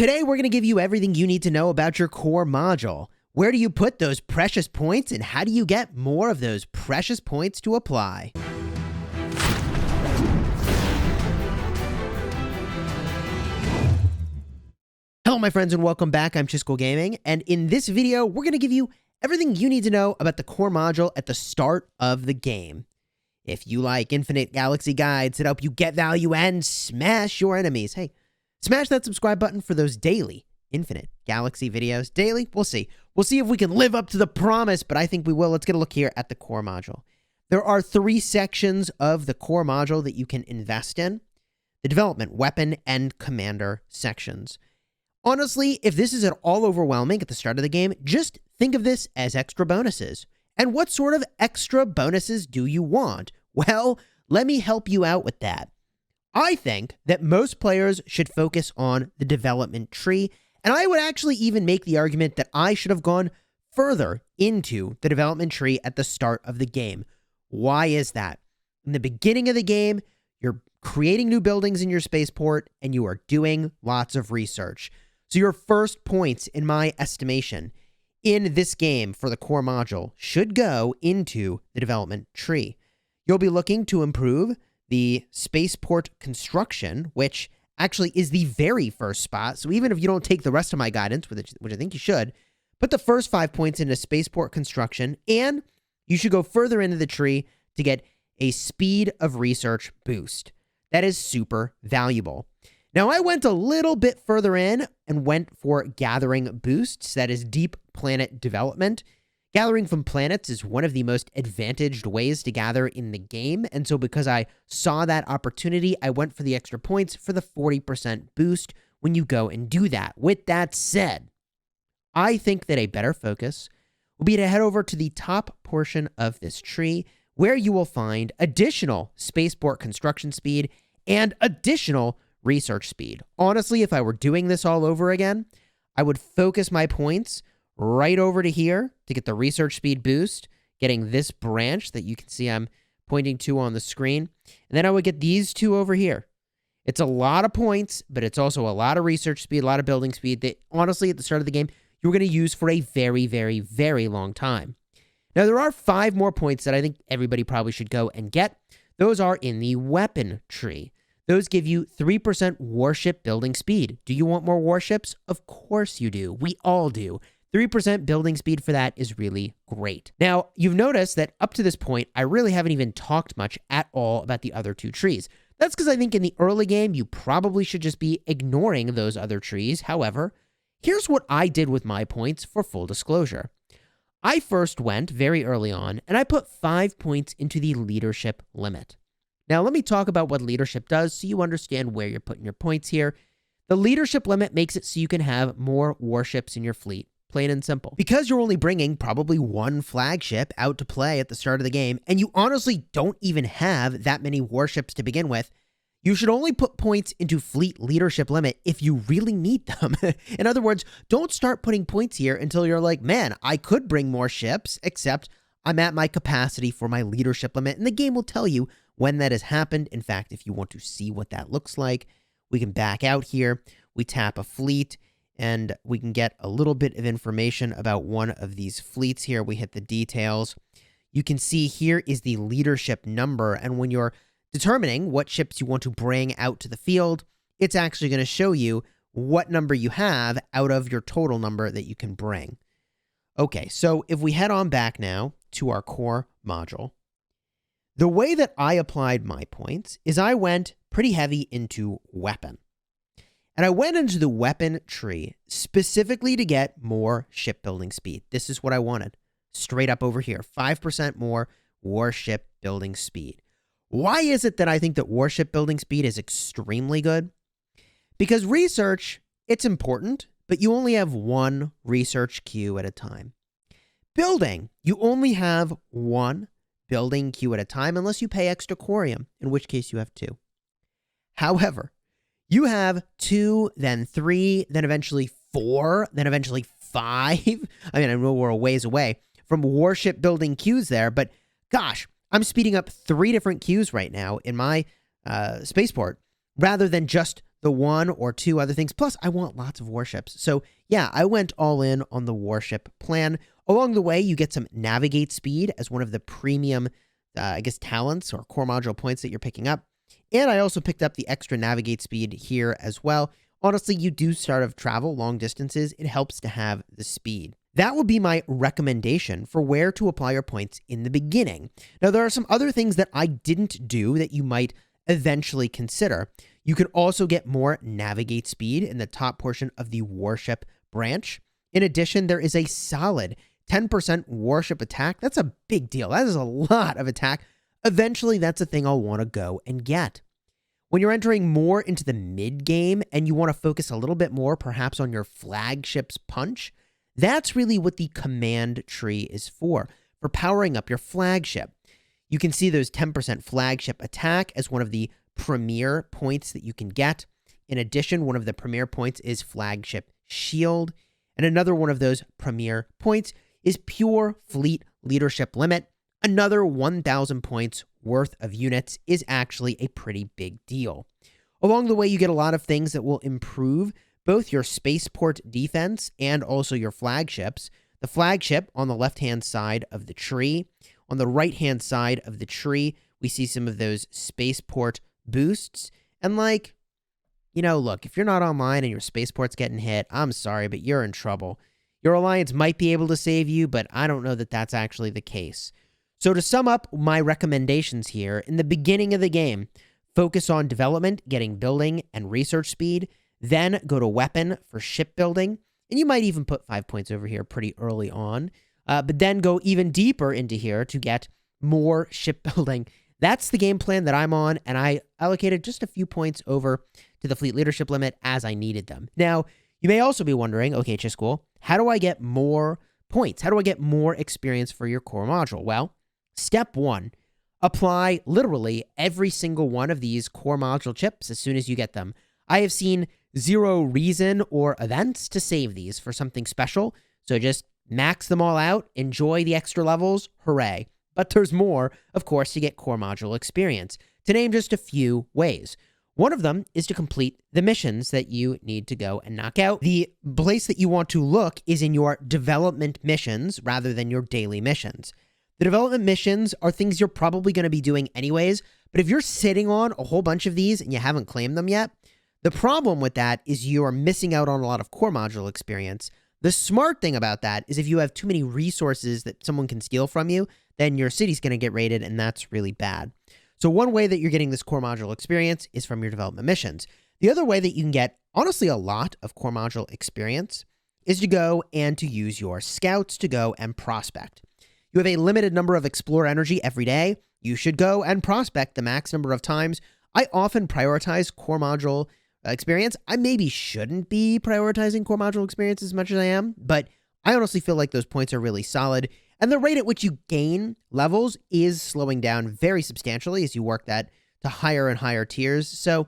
Today, we're going to give you everything you need to know about your core module. Where do you put those precious points, and how do you get more of those precious points to apply? Hello, my friends, and welcome back. I'm Chisgule Gaming, and in this video, we're going to give you everything you need to know about the core module at the start of the game. If you like infinite galaxy guides that help you get value and smash your enemies, hey, smash that subscribe button for those daily infinite galaxy videos. Daily? We'll see. We'll see if we can live up to the promise, but I think we will. Let's get a look here at the core module. There are 3 sections of the core module that you can invest in: the development, weapon, and commander sections. Honestly, if this is at all overwhelming at the start of the game, just think of this as extra bonuses. And what sort of extra bonuses do you want? Well, let me help you out with that. I think that most players should focus on the development tree, and I would actually even make the argument that I should have gone further into the development tree at the start of the game. Why is that? In the beginning of the game, you're creating new buildings in your spaceport, and you are doing lots of research. So your first points, in my estimation, in this game for the core module should go into the development tree. You'll be looking to improve the spaceport construction, which actually is the very first spot. So even if you don't take the rest of my guidance, which I think you should, put the first 5 points into spaceport construction, and you should go further into the tree to get a speed of research boost. That is super valuable. Now, I went a little bit further in and went for gathering boosts. That is deep planet development. Gathering from planets is one of the most advantaged ways to gather in the game, and so because I saw that opportunity, I went for the extra points for the 40% boost when you go and do that. With that said, I think that a better focus will be to head over to the top portion of this tree, where you will find additional spaceport construction speed and additional research speed. Honestly, if I were doing this all over again, I would focus my points right over to here to get the research speed boost, getting this branch that you can see I'm pointing to on the screen. And then I would get these 2 over here. It's a lot of points, but it's also a lot of research speed, a lot of building speed that honestly at the start of the game, you're going to use for a very, very, very long time. Now, there are 5 more points that I think everybody probably should go and get. Those are in the weapon tree. Those give you 3% warship building speed. Do you want more warships? Of course you do. We all do. 3% building speed for that is really great. Now, you've noticed that up to this point, I really haven't even talked much at all about the other 2 trees. That's because I think in the early game, you probably should just be ignoring those other trees. However, here's what I did with my points for full disclosure. I first went very early on, and I put 5 points into the leadership limit. Now, let me talk about what leadership does so you understand where you're putting your points here. The leadership limit makes it so you can have more warships in your fleet, plain and simple. Because you're only bringing probably 1 flagship out to play at the start of the game, and you honestly don't even have that many warships to begin with, you should only put points into fleet leadership limit if you really need them. In other words, don't start putting points here until you're like, man, I could bring more ships, except I'm at my capacity for my leadership limit, and the game will tell you when that has happened. In fact, if you want to see what that looks like, we can back out here, we tap a fleet, and we can get a little bit of information about one of these fleets here. We hit the details. You can see here is the leadership number, and when you're determining what ships you want to bring out to the field, it's actually going to show you what number you have out of your total number that you can bring. Okay, so if we head on back now to our core module, the way that I applied my points is I went pretty heavy into weapon. And I went into the weapon tree specifically to get more shipbuilding speed. This is what I wanted. Straight up over here, 5% more warship building speed. Why is it that I think that warship building speed is extremely good? Because research, it's important, but you only have 1 research queue at a time. Building, you only have 1 building queue at a time unless you pay extra corium, in which case you have 2. However, you have 2, then 3, then eventually 4, then eventually 5. I mean, I know we're a ways away from warship building queues there, but gosh, I'm speeding up 3 different queues right now in my spaceport rather than just the one or two other things. Plus, I want lots of warships. So yeah, I went all in on the warship plan. Along the way, you get some navigate speed as one of the premium, I guess, talents or core module points that you're picking up. And I also picked up the extra navigate speed here as well. Honestly, you do start of travel long distances. It helps to have the speed. That would be my recommendation for where to apply your points in the beginning. Now, there are some other things that I didn't do that you might eventually consider. You can also get more navigate speed in the top portion of the warship branch. In addition, there is a solid 10% warship attack. That's a big deal. That is a lot of attack. Eventually, that's a thing I'll want to go and get. When you're entering more into the mid-game and you want to focus a little bit more perhaps on your flagship's punch, that's really what the command tree is for powering up your flagship. You can see those 10% flagship attack as one of the premier points that you can get. In addition, one of the premier points is flagship shield, and another one of those premier points is pure fleet leadership limit. Another 1,000 points worth of units is actually a pretty big deal. Along the way, you get a lot of things that will improve both your spaceport defense and also your flagships. The flagship on the left-hand side of the tree. On the right-hand side of the tree, we see some of those spaceport boosts. And look, if you're not online and your spaceport's getting hit, I'm sorry, but you're in trouble. Your alliance might be able to save you, but I don't know that that's actually the case. So to sum up my recommendations here, in the beginning of the game, focus on development, getting building and research speed, then go to weapon for shipbuilding, and you might even put 5 points over here pretty early on, but then go even deeper into here to get more shipbuilding. That's the game plan that I'm on, and I allocated just a few points over to the fleet leadership limit as I needed them. Now, you may also be wondering, okay, Chisgule, how do I get more points? How do I get more experience for your core module? Well, step 1, apply literally every single one of these core module chips as soon as you get them. I have seen zero reason or events to save these for something special, so just max them all out, enjoy the extra levels, hooray. But there's more, of course, to get core module experience. To name just a few ways. One of them is to complete the missions that you need to go and knock out. The place that you want to look is in your development missions rather than your daily missions. The development missions are things you're probably going to be doing anyways, but if you're sitting on a whole bunch of these and you haven't claimed them yet, the problem with that is you are missing out on a lot of core module experience. The smart thing about that is if you have too many resources that someone can steal from you, then your city's going to get raided, and that's really bad. So one way that you're getting this core module experience is from your development missions. The other way that you can get, honestly, a lot of core module experience is to go and to use your scouts to go and prospect. You have a limited number of explore energy every day. You should go and prospect the max number of times. I often prioritize core module experience. I maybe shouldn't be prioritizing core module experience as much as I am, but I honestly feel like those points are really solid. And the rate at which you gain levels is slowing down very substantially as you work that to higher and higher tiers. So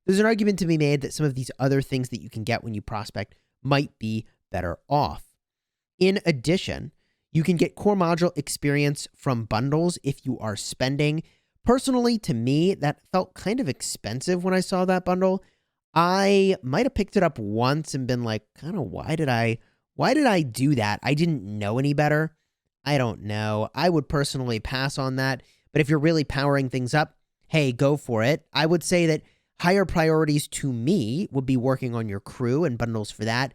there's an argument to be made that some of these other things that you can get when you prospect might be better off. In addition, you can get core module experience from bundles if you are spending. Personally, to me, that felt kind of expensive when I saw that bundle. I might have picked it up once and been like, kind of, why did I do that? I didn't know any better. I don't know. I would personally pass on that. But if you're really powering things up, hey, go for it. I would say that higher priorities to me would be working on your crew and bundles for that.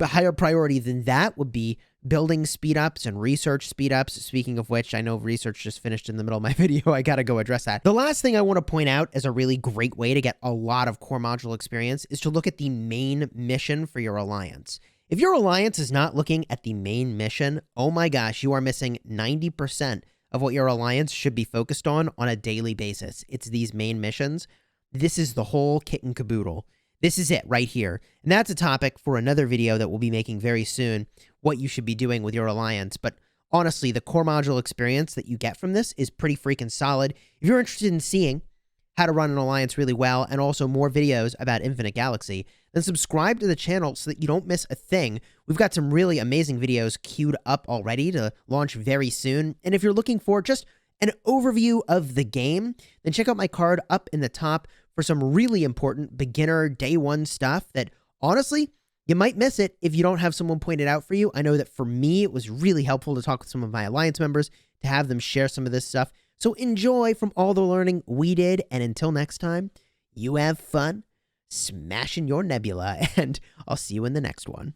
Higher priority than that would be building speed ups and research speed ups. Speaking of which, I know research just finished in the middle of my video. I got to go address that. The last thing I want to point out as a really great way to get a lot of core module experience is to look at the main mission for your alliance. If your alliance is not looking at the main mission, oh my gosh, you are missing 90% of what your alliance should be focused on a daily basis. It's these main missions. This is the whole kit and caboodle. This is it right here. And that's a topic for another video that we'll be making very soon, what you should be doing with your alliance. But honestly, the core module experience that you get from this is pretty freaking solid. If you're interested in seeing how to run an alliance really well and also more videos about Infinite Galaxy, then subscribe to the channel so that you don't miss a thing. We've got some really amazing videos queued up already to launch very soon. And if you're looking for just an overview of the game, then check out my card up in the top for some really important beginner day one stuff that honestly, you might miss it if you don't have someone point it out for you. I know that for me, it was really helpful to talk with some of my Alliance members to have them share some of this stuff. So enjoy from all the learning we did. And until next time, you have fun smashing your nebula, and I'll see you in the next one.